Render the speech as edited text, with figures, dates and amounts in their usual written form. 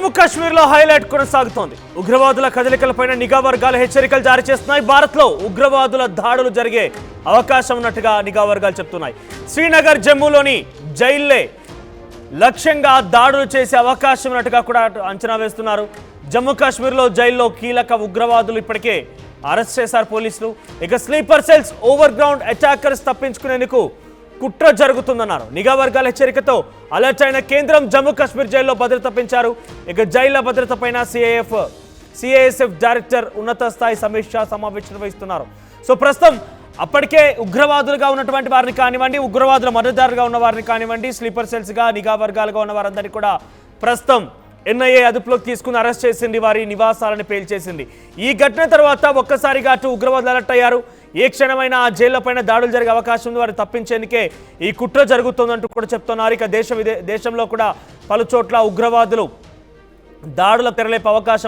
జమ్మూ కాశ్మీర్లో హైలైట్ కొనసాగుతోంది. ఉగ్రవాదుల కదలికలపైన నిఘా వర్గాలు హెచ్చరికలు జారీ చేస్తున్నాయి. భారత్లో ఉగ్రవాదుల దాడులు జరిగే అవకాశం ఉన్నట్టుగా నిఘా వర్గాలు చెప్తున్నాయి. శ్రీనగర్, జమ్మూలోని జైళ్లే లక్ష్యంగా దాడులు చేసే అవకాశం ఉన్నట్టుగా కూడా అంచనా వేస్తున్నారు. జమ్మూ కాశ్మీర్లో జైల్లో కీలక ఉగ్రవాదులు ఇప్పటికే అరెస్ట్ చేశారు పోలీసులు. ఇక sleeper cells, over ground attackers తప్పించుకునేందుకు కుట్ర జరుగుతుందన్నారు. నిఘా వర్గాల హెచ్చరికతో అలర్ట్ అయిన కేంద్రం జమ్మూ కాశ్మీర్ జైల్లో భద్రత పెంచారు. ఇక జైళ్ల భద్రత పైన సిఐఎస్ఎఫ్ డైరెక్టర్ ఉన్నత స్థాయి సమీక్ష సమావేశం నిర్వహిస్తున్నారు. సో ప్రస్తుతం అప్పటికే ఉగ్రవాదులుగా ఉన్నటువంటి వారిని కానివ్వండి, ఉగ్రవాదుల మద్దతుదారుగా ఉన్న వారిని కానివ్వండి, స్లీపర్ సెల్స్గా నిఘా వర్గాలుగా ఉన్న వారందరినీ కూడా ప్రస్తుతం ఎన్ఐఏ అదుపులోకి తీసుకుని అరెస్ట్ చేసింది, వారి నివాసాలను పేల్చేసింది. ఈ ఘటన తర్వాత ఒక్కసారిగా అటు ఉగ్రవాదులు అలర్ట్ అయ్యారు. ఏ క్షణమైనా ఆ జైళ్లపైన దాడులు జరిగే అవకాశం ఉంది. వారిని తప్పించేందుకే ఈ కుట్ర జరుగుతుందంటూ కూడా చెప్తున్నారు. ఇక దేశంలో కూడా పలు చోట్ల ఉగ్రవాదులు దాడులకు తెరలేపే అవకాశం